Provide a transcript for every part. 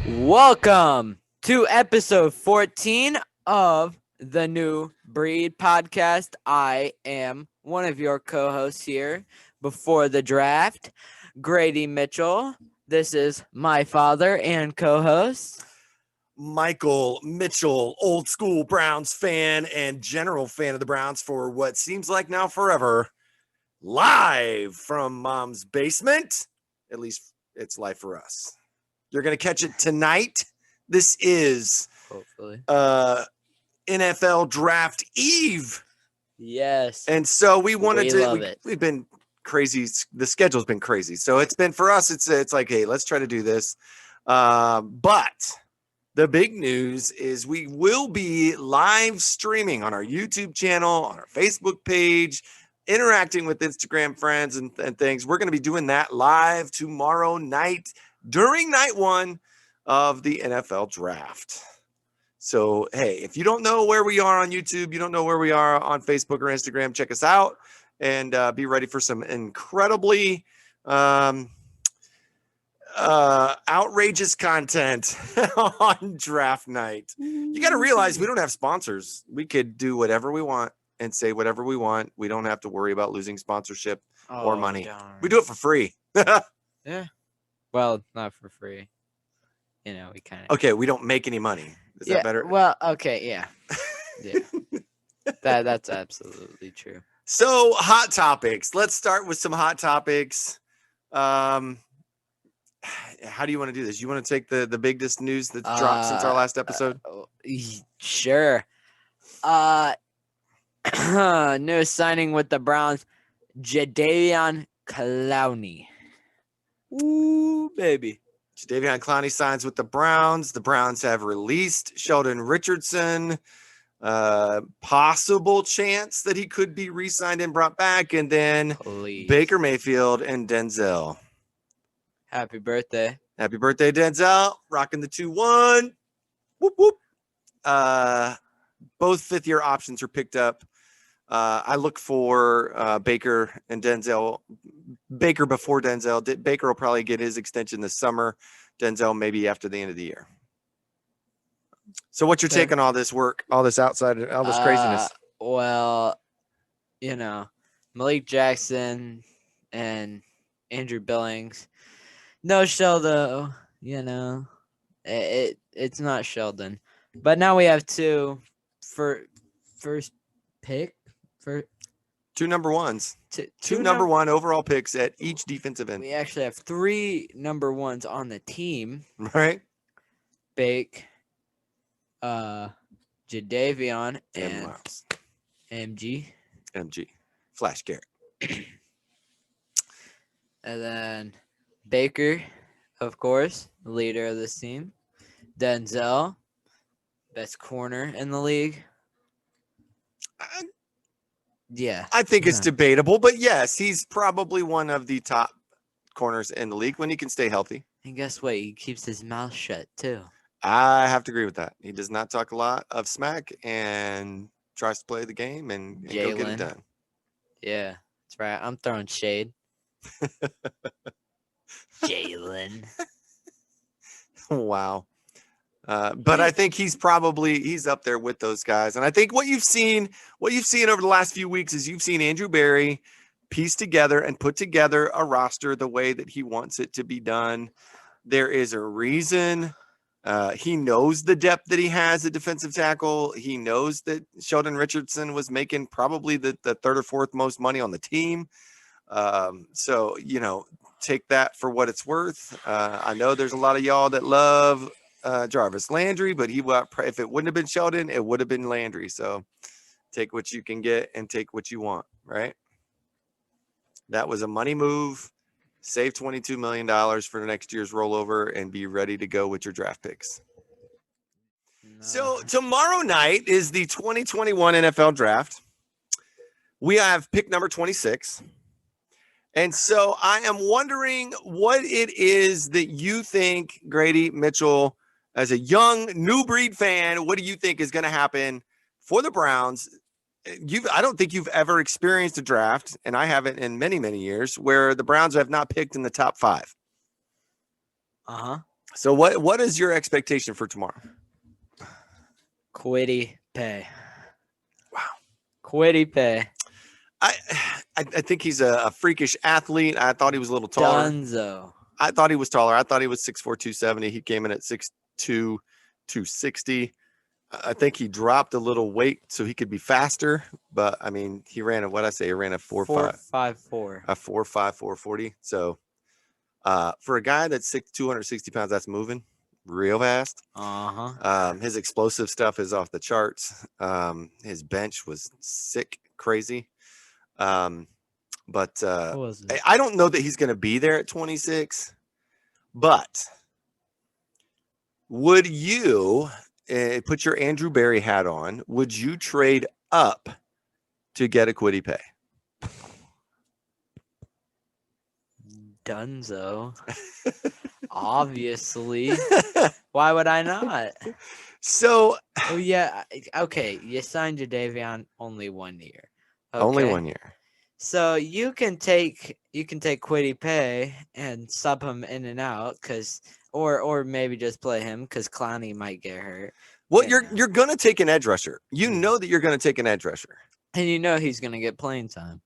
Welcome to episode 14 of the New Breed podcast. I am one of your co-hosts here before the draft, Grady Mitchell. This is my father and co-host, Michael Mitchell, old school Browns fan and general fan of the Browns for what seems like now forever, live from mom's basement. At least it's live for us. You're going to catch it tonight. This is hopefully. NFL Draft Eve. Yes. And so we wanted to, love it. We've been crazy. The schedule's been crazy. So it's been for us, it's like, hey, let's try to do this. But the big news is we will be live streaming on our YouTube channel, on our Facebook page, interacting with Instagram friends and things. We're going to be doing that live tomorrow night during night one of the NFL draft. So, hey, if you don't know where we are on YouTube, you don't know where we are on Facebook or Instagram, check us out and be ready for some incredibly outrageous content on draft night. You got to realize we don't have sponsors. We could do whatever we want and say whatever we want. We don't have to worry about losing sponsorship or money. Darn. We do it for free. Yeah. Well, not for free. You know, we kind of. Okay, we don't make any money. Is that better? Well, okay, yeah. Yeah. That's absolutely true. So, hot topics. Let's start with some hot topics. How do you want to do this? You want to take the biggest news that's dropped since our last episode? Sure. New signing with the Browns, Jadeveon Clowney. Ooh, baby. Jadeveon Clowney signs with the Browns. The Browns have released Sheldon Richardson. Possible chance that he could be re-signed and brought back. And then Baker Mayfield and Denzel. Happy birthday. Happy birthday, Denzel. Rocking the 2-1. Whoop, whoop. Both fifth-year options are picked up. I look for Baker and Denzel. Baker before Denzel. Baker will probably get his extension this summer. Denzel maybe after the end of the year. So what's your take on all this work, all this outside, all this craziness? Well, you know, Malik Jackson and Andrew Billings. No Sheldon, you know, it's not Sheldon. But now we have two for first pick for two number ones, two number one overall picks at each defensive end. We actually have three number ones on the team. Right. Bake, Jadeveon, and Miles. MG. Flash Garrett. And then Baker, of course, leader of this team. Denzel, best corner in the league. Yeah. I think it's debatable, but yes, he's probably one of the top corners in the league when he can stay healthy. And guess what? He keeps his mouth shut, too. I have to agree with that. He does not talk a lot of smack and tries to play the game and go get it done. Yeah, that's right. I'm throwing shade. Jalen. Wow. But I think he's up there with those guys. And I think what you've seen over the last few weeks is you've seen Andrew Berry piece together and put together a roster the way that he wants it to be done. There is a reason. He knows the depth that he has at defensive tackle. He knows that Sheldon Richardson was making probably the third or fourth most money on the team. So, you know, take that for what it's worth. I know there's a lot of y'all that love Jarvis Landry, but if it wouldn't have been Sheldon, it would have been Landry. So take what you can get and take what you want, right? That was a money move. Save $22 million for the next year's rollover and be ready to go with your draft picks. No. So tomorrow night is the 2021 NFL draft. We have pick number 26. And so I am wondering what it is that you think, Grady Mitchell, as a young new breed fan, what do you think is going to happen for the Browns? I don't think you've ever experienced a draft, and I haven't in many, many years, where the Browns have not picked in the top 5. Uh-huh. So what is your expectation for tomorrow? Quiddy pay. Wow. Quiddy pay. I think he's a freakish athlete. I thought he was a little taller. Dunzo. I thought he was taller. I thought he was 6'4", 270. He came in at 6'2", 260. I think he dropped a little weight so he could be faster. But I mean, he ran he ran a 4.54. a 4.5, 4.40. So for a guy that's 260 pounds, that's moving real fast. His explosive stuff is off the charts. His bench was sick, crazy. But I don't know that he's going to be there at 26. But would you put your Andrew Berry hat on? Would you trade up to get a Quiddy pay? Dunzo. Obviously. Why would I not? So, oh yeah, okay. You signed Jadeveon only 1 year. Okay? Only 1 year. So you can take Quiddy pay and sub him in and out, or maybe just play him because Clowney might get hurt. Well, you're gonna take an edge rusher. You know that you're gonna take an edge rusher, and you know he's gonna get playing time.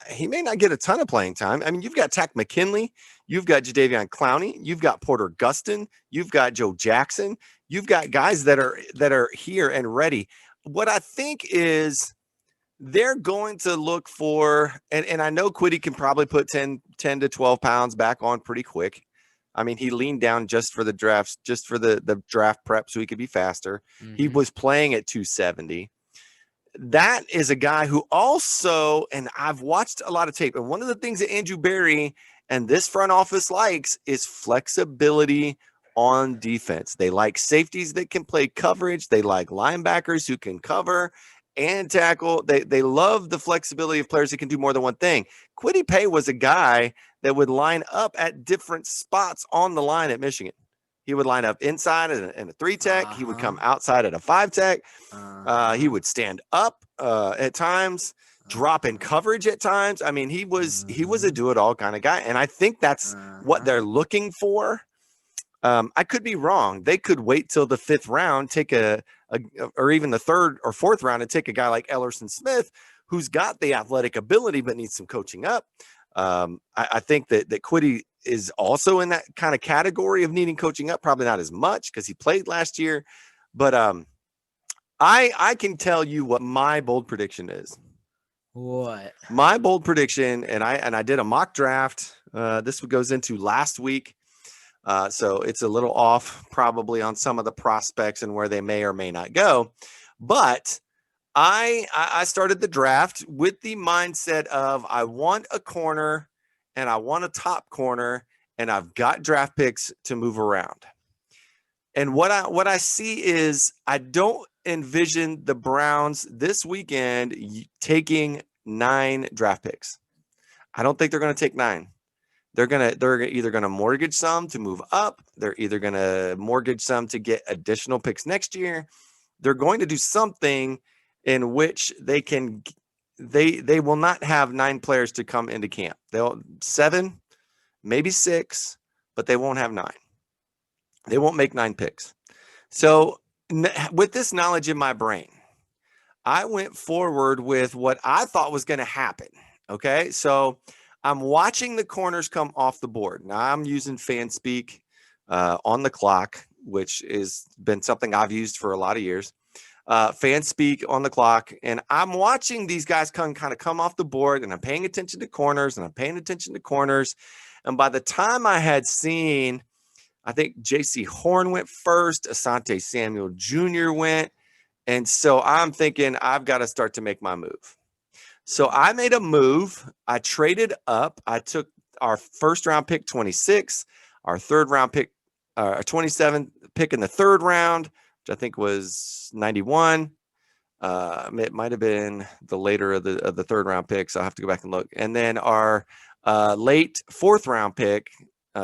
He may not get a ton of playing time. I mean, you've got Takk McKinley, you've got Jadeveon Clowney, you've got Porter Gustin, you've got Joe Jackson, you've got guys that are here and ready. What I think is they're going to look for, and I know Quiddy can probably put 10 to 12 pounds back on pretty quick. I mean, he leaned down just for the drafts, just for the draft prep so he could be faster. Mm-hmm. He was playing at 270. That is a guy who also, and I've watched a lot of tape, and one of the things that Andrew Berry and this front office likes is flexibility on defense. They like safeties that can play coverage. They like linebackers who can cover and tackle. They love the flexibility of players that can do more than one thing. Quiddy Pay was a guy that would line up at different spots on the line at Michigan. He would line up inside in a 3-tech. He would come outside at a 5-tech. He would stand up at times, drop in coverage at times. I mean, he was a do-it-all kind of guy, and I think that's what they're looking for. I could be wrong. They could wait till the 5th round, take or even the 3rd or 4th round, and take a guy like Ellerson Smith, who's got the athletic ability but needs some coaching up. I think that Quiddy is also in that kind of category of needing coaching up. Probably not as much because he played last year, but I can tell you what my bold prediction is. What? My bold prediction, and I did a mock draft. This goes into last week. So it's a little off probably on some of the prospects and where they may or may not go. But I started the draft with the mindset of I want a corner and I want a top corner and I've got draft picks to move around. And what I see is I don't envision the Browns this weekend taking 9 draft picks. I don't think they're going to take 9. They're either going to mortgage some to move up. They're either going to mortgage some to get additional picks next year. They're going to do something in which they will not have 9 players to come into camp. They'll 7, maybe 6, but they won't have 9. They won't make 9 picks. So with this knowledge in my brain, I went forward with what I thought was going to happen. Okay, so I'm watching the corners come off the board. Now I'm using fan speak on the clock, which has been something I've used for a lot of years. Fan speak on the clock, and I'm watching these guys kind of come off the board, and I'm paying attention to corners, and by the time I had seen, I think J.C. Horn went first, Asante Samuel Jr. went, and so I'm thinking I've got to start to make my move. So I made a move. I traded up. I took our first-round pick, 26, our third-round pick, our 27th pick in the 3rd round, which I think was 91. It might have been the later of the 3rd round picks. I'll have to go back and look. And then our late 4th round pick,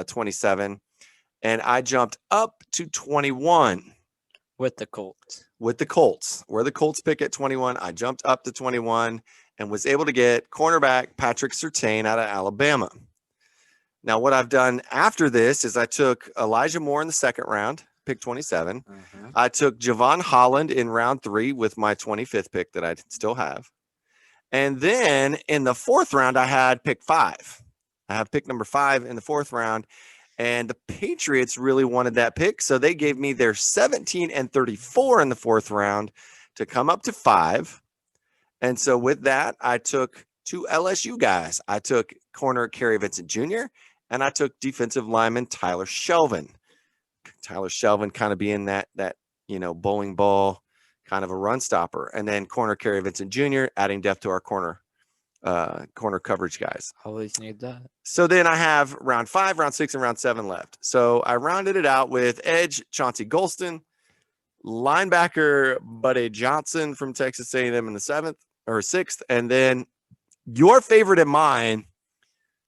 27, and I jumped up to 21 with the Colts. Where the Colts pick at 21, I jumped up to 21 and was able to get cornerback Patrick Surtain out of Alabama. Now, what I've done after this is I took Elijah Moore in the second round, pick 27. I took Javon Holland in round 3 with my 25th pick that I still have. And then in the fourth round, I had pick 5. I have pick number 5 in the fourth round. And the Patriots really wanted that pick. So they gave me their 17 and 34 in the fourth round to come up to 5. And so with that, I took 2 LSU guys. I took corner Kerry Vincent Jr. and I took defensive lineman Tyler Shelvin. Tyler Shelvin kind of being that bowling ball kind of a run stopper. And then corner Kerry Vincent Jr. adding depth to our corner coverage guys. Always need that. So then I have round 5, round 6, and round 7 left. So I rounded it out with edge Chauncey Golston, linebacker Buddy Johnson from Texas A&M in the 7th or 6th, and then your favorite and mine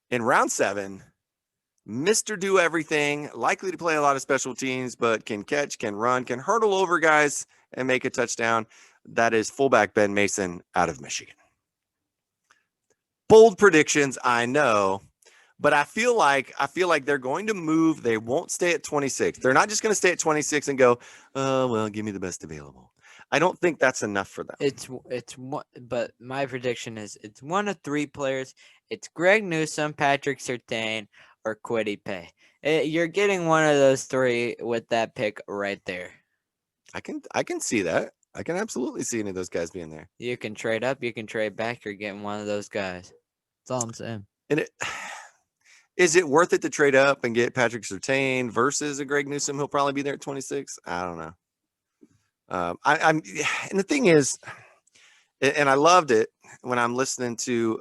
in round 7, Mr. Do Everything, likely to play a lot of special teams, but can catch, can run, can hurdle over guys and make a touchdown. That is fullback Ben Mason out of Michigan. Bold predictions, I know, but I feel like they're going to move. They won't stay at 26. They're not just going to stay at 26 and go, "Oh, well, give me the best available." I don't think that's enough for them. It's one, but my prediction is it's one of 3 players. It's Greg Newsome, Patrick Surtain, or Kwity Paye. You're getting one of those 3 with that pick right there. I can see that. I can absolutely see any of those guys being there. You can trade up, you can trade back. You're getting one of those guys. That's all I'm saying. And is it worth it to trade up and get Patrick Surtain versus a Greg Newsome? He'll probably be there at 26. I don't know. And the thing is, and I loved it when I'm listening to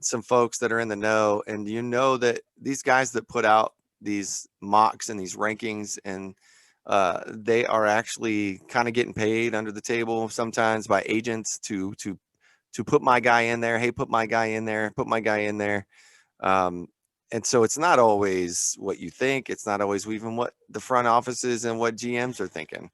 some folks that are in the know, and that these guys that put out these mocks and these rankings, and they are actually kind of getting paid under the table sometimes by agents to put my guy in there. Hey, put my guy in there. Put my guy in there. And so it's not always what you think. It's not always even what the front offices and what GMs are thinking.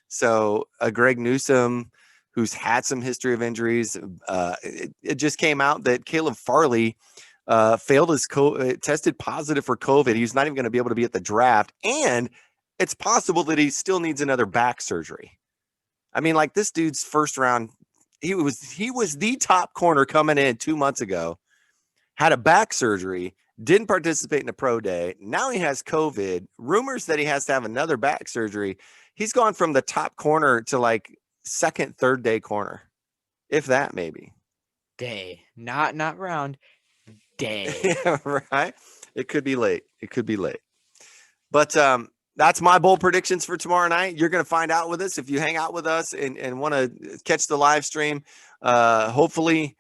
So a Greg Newsome, who's had some history of injuries, it just came out that Caleb Farley failed his tested positive for COVID. He's not even going to be able to be at the draft, and it's possible that he still needs another back surgery. I mean, like, this dude's first round, he was the top corner coming in 2 months ago, had a back surgery, didn't participate in a pro day. Now he has COVID. Rumors that he has to have another back surgery. He's gone from the top corner to like second, third day corner, if that, maybe. Day, not round. Day. Yeah, right. It could be late. But that's my bold predictions for tomorrow night. You're going to find out with us if you hang out with us and want to catch the live stream. Hopefully,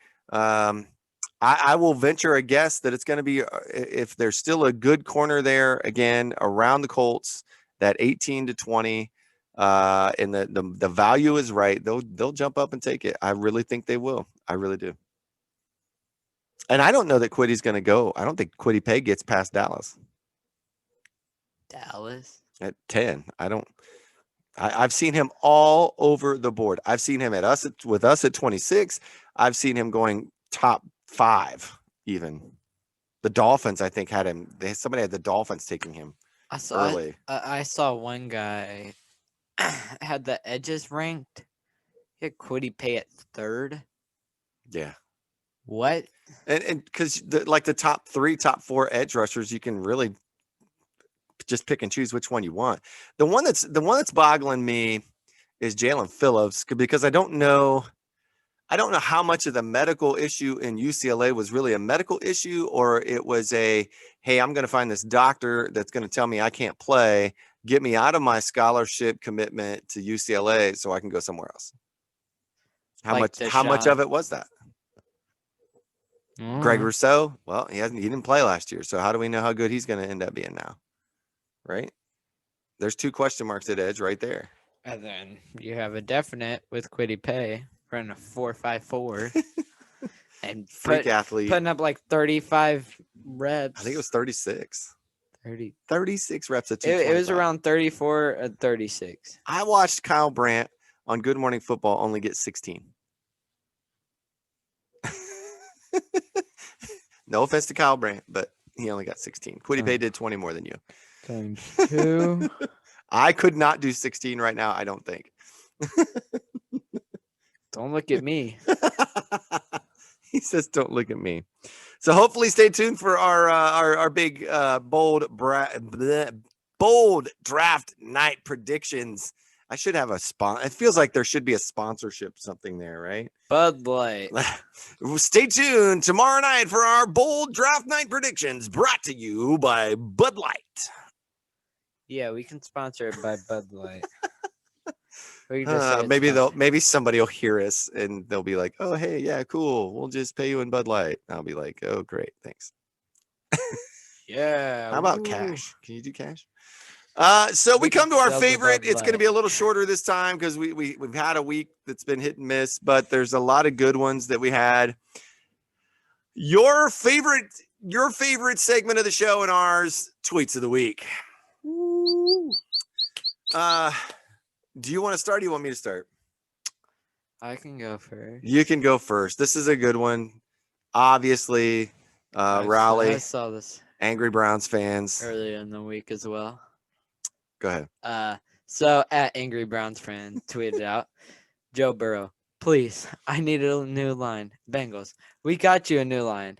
I will venture a guess that it's going to be, if there's still a good corner there, again, around the Colts, that 18 to 20, and the value is right. They'll jump up and take it. I really think they will. I really do. And I don't know that Quity's going to go. I don't think Kwity Paye gets past Dallas. Dallas? At 10. I've seen him all over the board. I've seen him with us at 26. I've seen him going top 5 even. The Dolphins, I think, had him. Somebody had the Dolphins taking him early. I saw one guy had the edges ranked. He had Kwity Paye at 3rd. Yeah. What? And because the top 3, top 4 edge rushers, you can really just pick and choose which one you want. The one that's boggling me is Jalen Phillips, because I don't know how much of the medical issue in UCLA was really a medical issue, or it was hey, I'm going to find this doctor that's going to tell me I can't play, get me out of my scholarship commitment to UCLA so I can go somewhere else. How much of it was that? Greg Rousseau, well, he didn't play last year, so how do we know how good he's going to end up being now? Right? There's 2 question marks at edge right there. And then you have a definite with Kwity Paye running a 4.54 and freak athlete, putting up like 35 reps. I think it was 36. 36 reps at 225. It was around 34 or 36. I watched Kyle Brandt on Good Morning Football only get 16. No offense to Kyle Brandt, but he only got 16. Quiddy Pay did 20 more than you. Times 2. I could not do 16 right now, I don't think. Don't look at me. He says, "Don't look at me." So hopefully, stay tuned for our big bold draft night predictions. I should have a It feels like there should be a sponsorship something there, right? Bud Light. Stay tuned tomorrow night for our bold draft night predictions, brought to you by Bud Light. Yeah, we can sponsor it by Bud Light. Maybe somebody will hear us and they'll be like, "Oh, hey, yeah, cool. We'll just pay you in Bud Light." I'll be like, "Oh, great, thanks." Yeah. How about cash? Can you do cash? So we come to our favorite. It's going to be a little shorter this time because we've had a week that's been hit and miss, but there's a lot of good ones that we had. Your favorite segment of the show and ours, tweets of the week. Do you want to start? Or do you want me to start? I can go first. You can go first. This is a good one. Obviously, Raleigh. I saw this Angry Browns fans earlier in the week as well. Go ahead. So at Angry Browns fan tweeted out, Joe Burrow, please, I need a new line. Bengals, we got you a new line.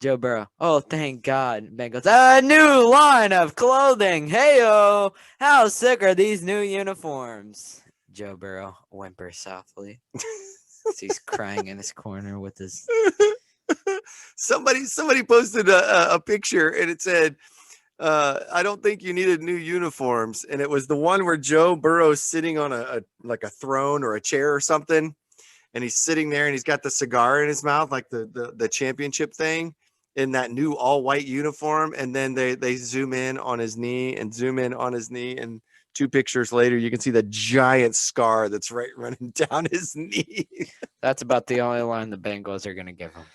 Joe Burrow, oh, thank God. Bengals, a new line of clothing. Hey-o, how sick are these new uniforms? Joe Burrow whimpers softly. He's crying in his corner with his... Somebody posted a picture and it said, I don't think you needed new uniforms. And it was the one where Joe Burrow's sitting on a throne or a chair or something. And he's sitting there and he's got the cigar in his mouth, like the championship thing, in that new all white uniform. And then they zoom in on his knee and zoom in on his knee. And 2 pictures later, you can see the giant scar that's right running down his knee. That's about the only line the Bengals are going to give him.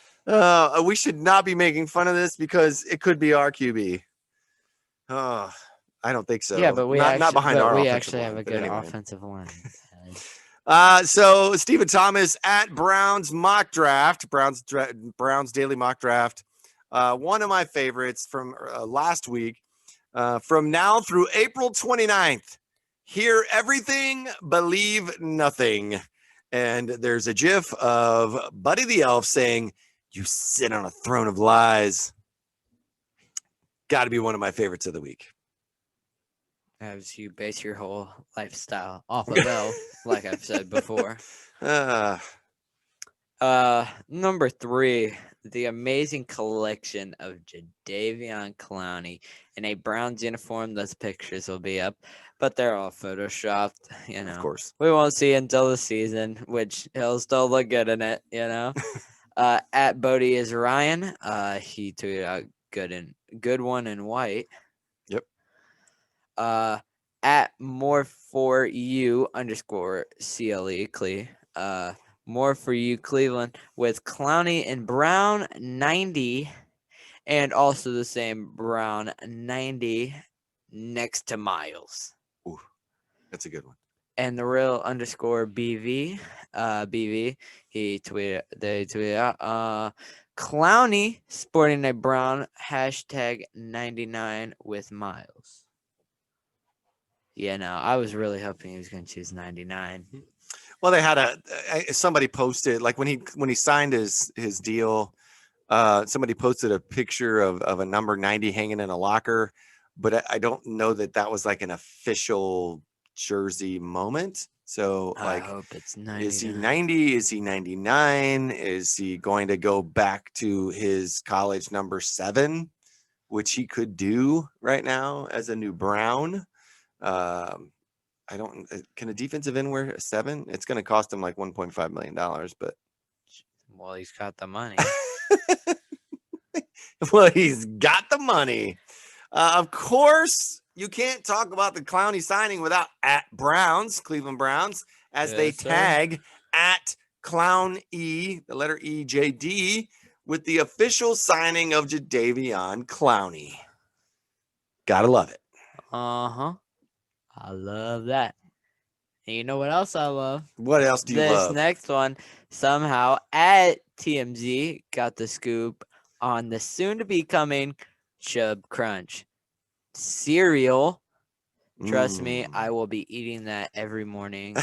We should not be making fun of this because it could be our QB. I don't think so. Yeah, but we not behind our we offensive actually line, have a but good anyway. offensive line. So Stephen Thomas at Browns mock draft, Browns daily mock draft. One of my favorites from last week. From now through April 29th, hear everything, believe nothing. And there's a GIF of Buddy the Elf saying, "You sit on a throne of lies." Got to be one of my favorites of the week. As you base your whole lifestyle off of Elf, like I've said before. Number 3, the amazing collection of Jadeveon Clowney in a Browns uniform. Those pictures will be up, but they're all photoshopped. You know, of course, we won't see until the season, which he'll still look good in it. You know, at Bodie is Ryan. He tweeted out good one in white. Yep. At more for you _CLE Cle. More for you, Cleveland, with Clowney and Brown 90, and also the same Brown 90 next to Miles. Ooh, that's a good one. And the real _BV, they tweeted out, Clowney sporting a Brown #99 with Miles. Yeah, no, I was really hoping he was going to choose 99. Well, they had somebody posted, like when he signed his deal, somebody posted a picture of a number 90 hanging in a locker, but I don't know that was like an official jersey moment. So I hope it's 90. Is he 90? Is he 99? Is he going to go back to his college number 7, which he could do right now as a new Brown? Can a defensive end wear a 7? It's going to cost him like $1.5 million, but. Well, he's got the money. Well, he's got the money. Of course, you can't talk about the Clowney signing without at Cleveland Browns, as they tag at Clown E, the letter EJD, with the official signing of Jadeveon Clowney. Gotta love it. Uh-huh. I love that. And you know what else I love? What else do you love? This next one, somehow at TMZ got the scoop on the soon-to-be coming Chub Crunch cereal. Trust me, I will be eating that every morning,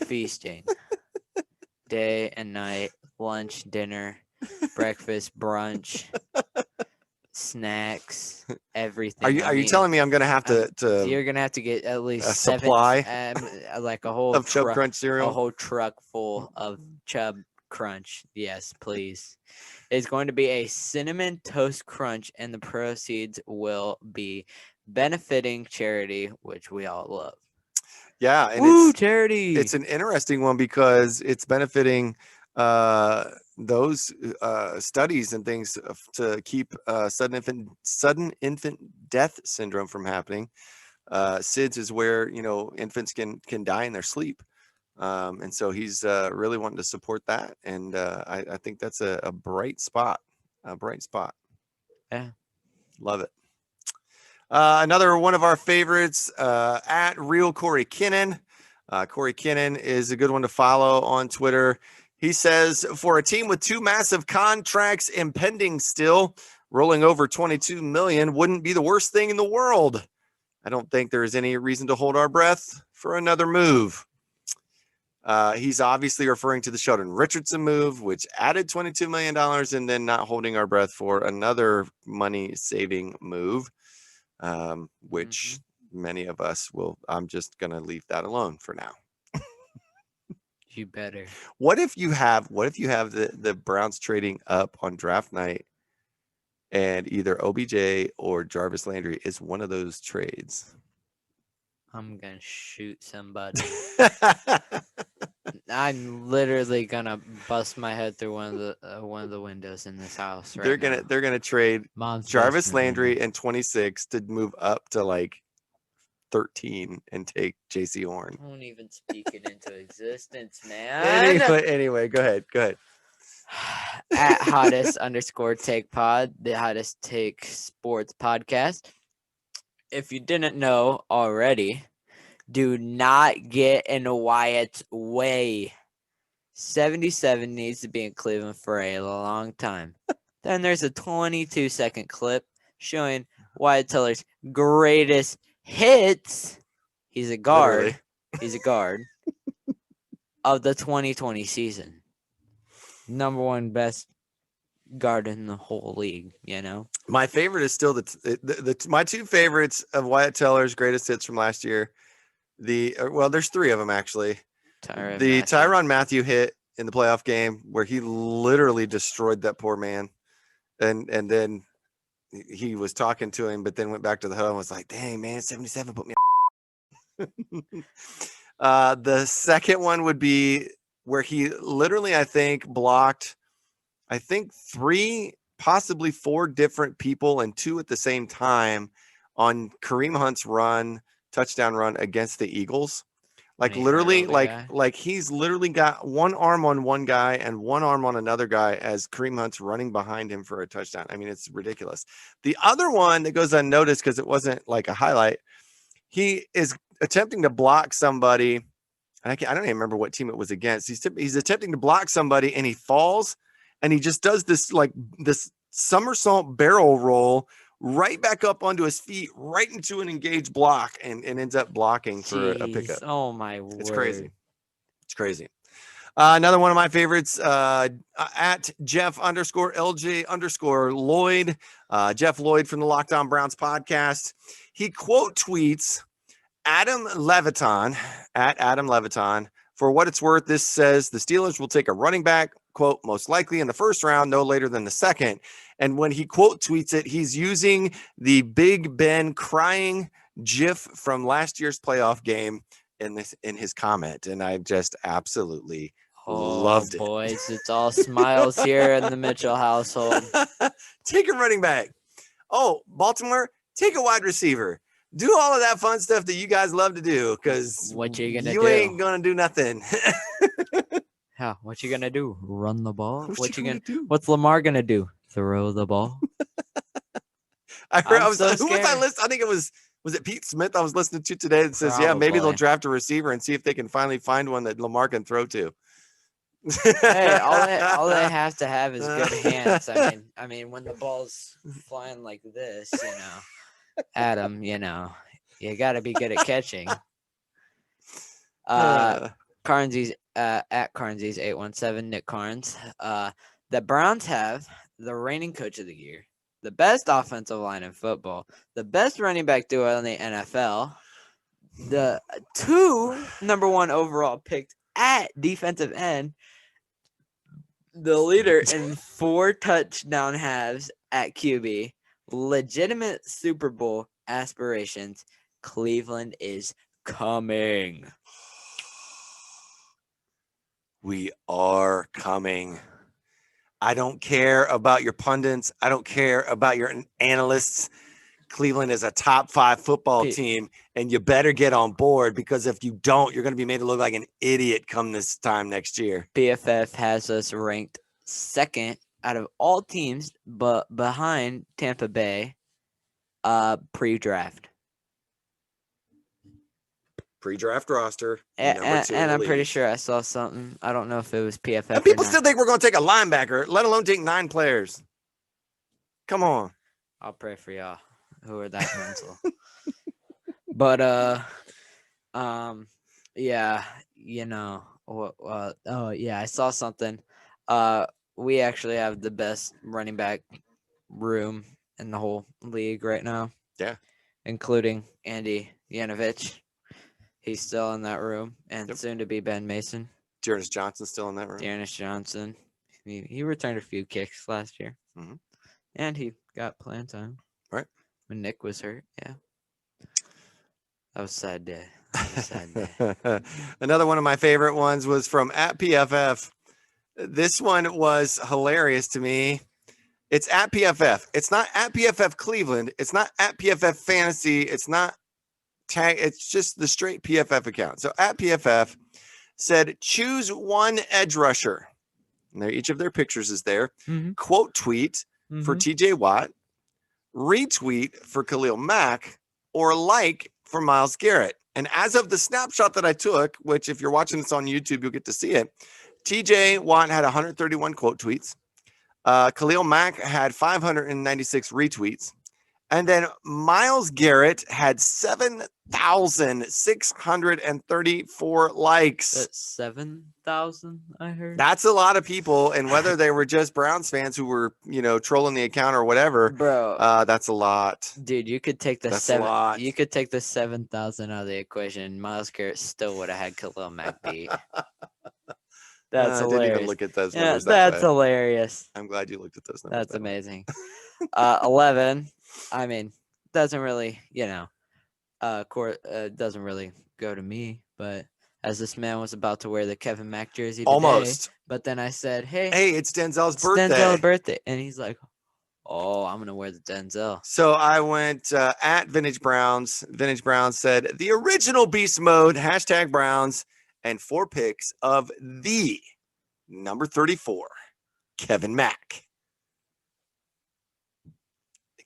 feasting, day and night, lunch, dinner, breakfast, brunch, snacks, everything. Are you telling me I'm gonna have to You're gonna have to get at least a 7, supply like a whole of Chub Crunch a cereal? whole truck full of Chub Crunch. Yes, please. It's going to be a cinnamon toast crunch, and the proceeds will be benefiting charity, which we all love. Yeah, and Woo, charity! it's an interesting one because it's benefiting those studies and things to keep sudden infant death syndrome from happening. SIDS is where infants can die in their sleep, and so he's really wanting to support that, and I think that's a bright spot. Yeah. Love it. Another one of our favorites, at Real Corey Kinnan. Corey Kinnan is a good one to follow on Twitter. He says, for a team with 2 massive contracts impending still, rolling over $22 million wouldn't be the worst thing in the world. I don't think there is any reason to hold our breath for another move. He's obviously referring to the Sheldon Richardson move, which added $22 million, and then not holding our breath for another money-saving move, which many of us will. I'm just going to leave that alone for now. You better. What if you have the Browns trading up on draft night, and either OBJ or Jarvis Landry is one of those trades? I'm gonna shoot somebody. I'm literally gonna bust my head through one of the windows in this house. They're gonna trade Mom's Jarvis basement Landry window. and 26 to move up to like 13 and take JC Horn. Don't even speak it into existence, man. Anyway, go ahead. At hottest_take pod, the hottest take sports podcast. If you didn't know already, do not get in Wyatt's way. 77 needs to be in Cleveland for a long time. Then there's a 22-second clip showing Wyatt Teller's greatest hits. He's a guard. Literally. He's a guard of the 2020 season. Number 1 best guard in the whole league, My favorite is still my 2 favorites of Wyatt Teller's greatest hits from last year. There's 3 of them actually. Tyrann Mathieu hit in the playoff game where he literally destroyed that poor man, and then he was talking to him, but then went back to the huddle and was like, "Dang man, 77 put me." The second one would be where he literally, I think, blocked, 3, possibly 4 different people and 2 at the same time on Kareem Hunt's touchdown run against the Eagles. Like literally, like he's literally got one arm on one guy and one arm on another guy as Kareem Hunt's running behind him for a touchdown. I mean, it's ridiculous. The other one that goes unnoticed because it wasn't like a highlight, he is attempting to block somebody. I don't even remember what team it was against. He's attempting to block somebody and he falls, and he just does this somersault barrel roll right back up onto his feet, right into an engaged block, and ends up blocking for a pickup. Oh my word. It's crazy. Another one of my favorites, at Jeff_LJ_Lloyd, Jeff Lloyd from the Locked On Browns podcast. He quote tweets Adam Levitan, at Adam Levitan. For what it's worth, this says the Steelers will take a running back, quote, most likely in the first round, no later than the second. And when he quote tweets it, he's using the Big Ben crying GIF from last year's playoff game in his comment. And I just absolutely loved it. Boys, it's all smiles here in the Mitchell household. Take a running back. Oh, Baltimore, take a wide receiver. Do all of that fun stuff that you guys love to do, because you ain't gonna do nothing. Yeah, what you gonna do? Run the ball? What you gonna do? What's Lamar gonna do? Throw the ball? I think it was it Pete Smith I was listening to today that says, maybe they'll draft a receiver and see if they can finally find one that Lamar can throw to. Hey, all they have to have is good hands. I mean, when the ball's flying like this, at 'em, you got to be good at catching. Carnsy's at Carnsy's 817, Nick Carnes. The Browns have the reigning coach of the year, the best offensive line in football, the best running back duo in the NFL, the 2 number 1 overall picked at defensive end, the leader in 4 touchdown halves at QB, legitimate Super Bowl aspirations. Cleveland is coming. We are coming. I don't care about your pundits. I don't care about your analysts. Cleveland is a top 5 football team, and you better get on board, because if you don't, you're going to be made to look like an idiot come this time next year. PFF has us ranked 2nd out of all teams, but behind Tampa Bay pre-draft. Pre-draft roster. And I'm pretty sure I saw something. I don't know if it was PFF. And people still think we're going to take a linebacker, let alone take 9 players. Come on. I'll pray for y'all who are that mental. But yeah, I saw something. We actually have the best running back room in the whole league right now. Yeah. Including Andy Yanovich. He's still in that room, and soon to be Ben Mason. Dearness Johnson's still in that room. Dearness Johnson. He returned a few kicks last year. Mm-hmm. And he got playing time. Right. When Nick was hurt. Yeah. That was a sad day. Another one of my favorite ones was from at PFF. This one was hilarious to me. It's at PFF. It's not at PFF Cleveland. It's not at PFF Fantasy. It's not tag. It's just the straight PFF account. So at PFF said, choose one edge rusher. And there, each of their pictures is there. Mm-hmm. Quote tweet for TJ Watt, retweet for Khalil Mack, or like for Myles Garrett. And as of the snapshot that I took, which if you're watching this on YouTube, you'll get to see it. TJ Watt had 131 quote tweets. Khalil Mack had 596 retweets. And then Myles Garrett had 7,634 likes. That's 7,000, I heard. That's a lot of people. And whether they were just Browns fans who were, trolling the account or whatever, bro, that's a lot. Dude, you could take the That's a lot. You could take the 7,000 out of the equation. Myles Garrett still would have had Khalil Mack beat. That's hilarious. I didn't even look at those numbers. That's hilarious. I'm glad you looked at those numbers. That's amazing. 11. I mean, doesn't really, doesn't really go to me. But as this man was about to wear the Kevin Mack jersey today, almost. But then I said, hey, it's Denzel's birthday. Denzel's birthday. And he's like, oh, I'm going to wear the Denzel. So I went at Vintage Browns. Vintage Browns said, the original beast mode, #Browns, and 4 picks of the number 34, Kevin Mack.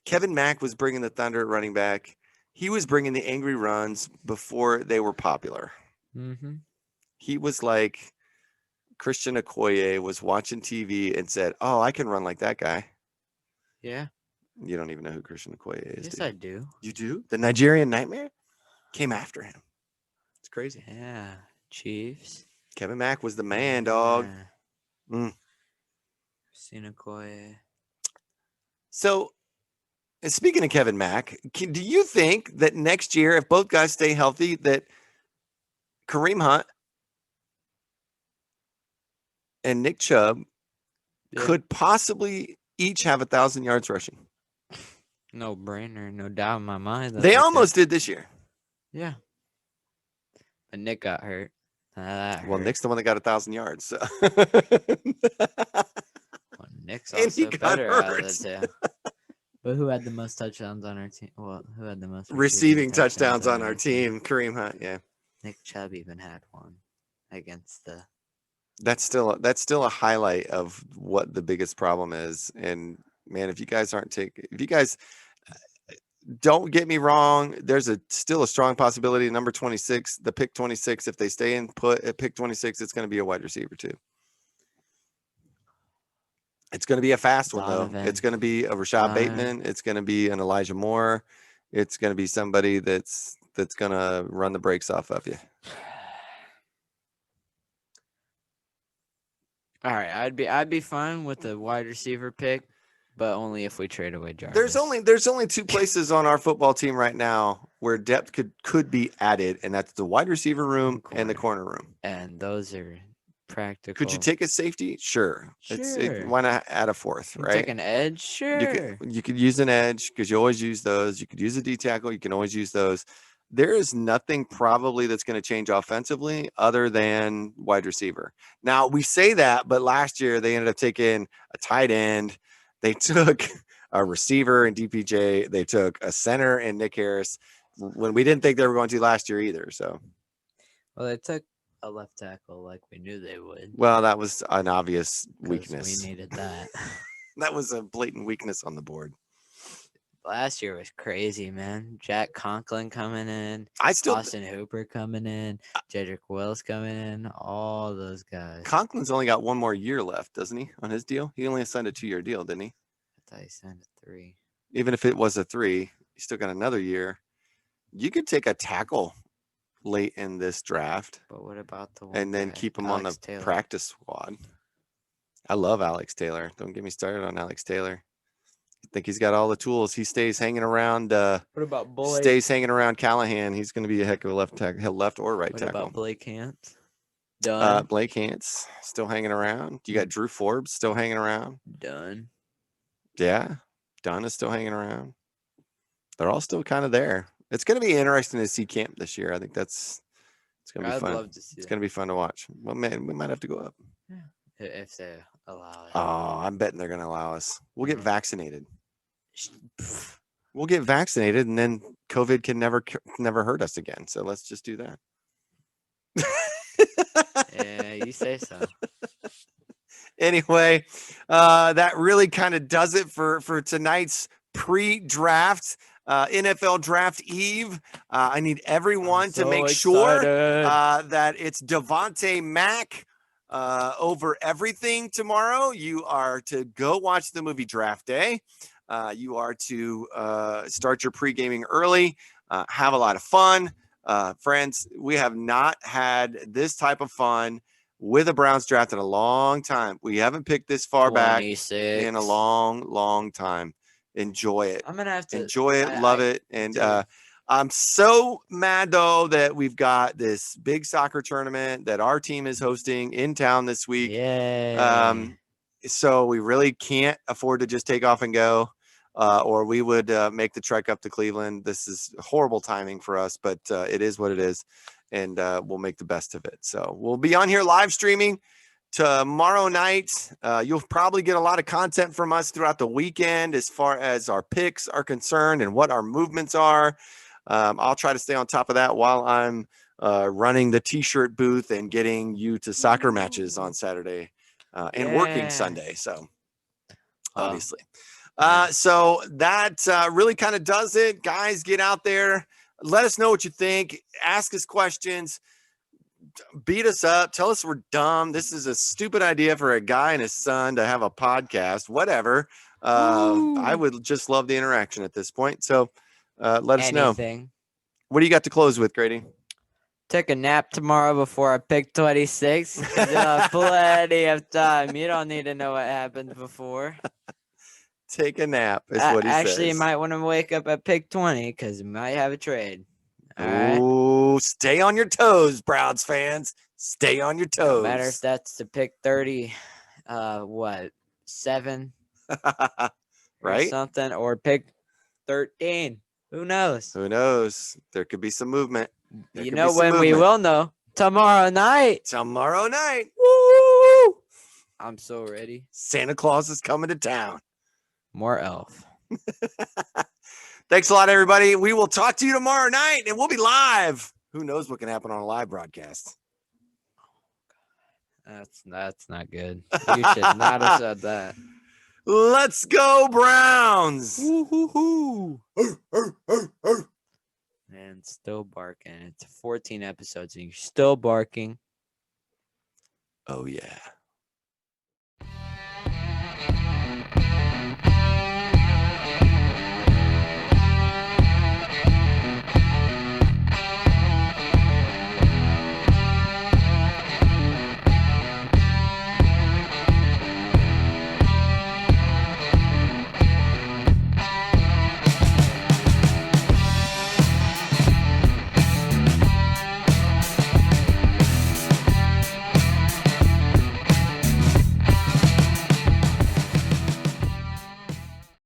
Kevin Mack was bringing the thunder at running back. He was bringing the angry runs before they were popular. Mm-hmm. He was like Christian Okoye was watching TV and said, oh, I can run like that guy. Yeah. You don't even know who Christian Okoye is. Yes, do you? I do. You do? The Nigerian Nightmare came after him. It's crazy. Yeah. Chiefs. Kevin Mack was the man, dog. Yeah. Christian Okoye. So, and speaking of Kevin Mack, do you think that next year, if both guys stay healthy, that Kareem Hunt and Nick Chubb could possibly each have 1,000 yards rushing? No brainer, no doubt in my mind. They almost did this year. Yeah. But Nick got hurt. Well, Nick's the one that got 1,000 yards. So. Well, Nick's also better out of the two. But who had the most touchdowns on our team? Well, who had the most receiving touchdowns on our team? Kareem Hunt, yeah. Nick Chubb even had one against the. That's still a highlight of what the biggest problem is. And man, if you guys don't get me wrong, there's still a strong possibility. Number 26, the pick 26, if they stay in put at pick 26, it's going to be a wide receiver too. It's going to be a fast one, though. Donovan. It's going to be a Rashad Bateman. It's going to be an Elijah Moore. It's going to be somebody that's going to run the brakes off of you. All right, I'd be fine with the wide receiver pick, but only if we trade away Jarvis. There's only two places on our football team right now where depth could be added, and that's the wide receiver room and the corner room. And those are practical. Could you take a safety? Sure. Sure. Why not add a fourth, right? Take an edge? Sure. You could use an edge because you always use those. You could use a D tackle. You can always use those. There is nothing probably that's going to change offensively other than wide receiver. Now, we say that, but last year they ended up taking a tight end. They took a receiver in DPJ. They took a center in Nick Harris when we didn't think they were going to last year either. So, well, they took a left tackle like we knew they would. Well, that was an obvious weakness. We needed that. That was a blatant weakness on the board. Last year was crazy, man. Jack Conklin coming in. Austin Hooper coming in. Jedrick Wills coming in. All those guys. Conklin's only got one more year left, doesn't he, on his deal? He only signed a 2-year deal, didn't he? I thought he signed a 3. Even if it was a 3, he still got another year. You could take a tackle late in this draft. But what about the one and then keep him on the practice squad? I love Alex Taylor. Don't get me started on Alex Taylor. I think he's got all the tools. He stays hanging around. What about Blake? Stays hanging around Callahan. He's going to be a heck of a left or right tackle. What about Blake Hance? Done. Blake Hance still hanging around. You got Drew Forbes still hanging around. Done. Yeah, Dunn is still hanging around. They're all still kind of there. It's going to be interesting to see camp this year. I think it's going to be fun. Love to see it's going to be fun to watch. Well, man, we might have to go up. Yeah. If they allow it. Oh, I'm betting they're going to allow us. We'll get vaccinated. We'll get vaccinated, and then COVID can never hurt us again. So let's just do that. Yeah, you say so. Anyway, that really kind of does it for tonight's pre-draft. NFL Draft Eve. I need everyone to make sure that it's Devontae Mack over everything tomorrow. You are to go watch the movie Draft Day. You are to start your pre-gaming early, have a lot of fun. Friends, we have not had this type of fun with a Browns draft in a long time. We haven't picked this far 26. back in a long time. Enjoy it. I'm gonna have to enjoy it, love it. And I'm so mad though that we've got this big soccer tournament that our team is hosting in town this week. Yeah. So we really can't afford to just take off and go, or we would make the trek up to Cleveland. This is horrible timing for us, but it is what it is, and we'll make the best of it. So we'll be on here live streaming tomorrow night. You'll probably get a lot of content from us throughout the weekend as far as our picks are concerned and what our movements are. I'll try to stay on top of that while I'm running the t-shirt booth and getting you to soccer matches on Saturday and working Sunday. So obviously, so that really kind of does it. Guys, get out there. Let us know what you think. Ask us questions. Beat us up. Tell us we're dumb. This is a stupid idea for a guy and his son to have a podcast, whatever. I would just love the interaction at this point. So let us know. What do you got to close with, Grady? Take a nap tomorrow before I pick 26. You'll have plenty of time. You don't need to know what happened before. Take a nap is what he says. Actually, you might want to wake up at pick 20 because you might have a trade. Ooh, stay on your toes, Browns fans. Stay on your toes. No matter if that's to pick 30, 7, right? Something, or pick 13. Who knows? Who knows? There could be some movement. You know when we will know? Tomorrow night. Tomorrow night. Woo! I'm so ready. Santa Claus is coming to town. More elf. Thanks a lot, everybody. We will talk to you tomorrow night, and we'll be live. Who knows what can happen on a live broadcast? That's not good. You should not have said that. Let's go, Browns. Woo-hoo-hoo. And still barking. It's 14 episodes, and you're still barking. Oh, yeah.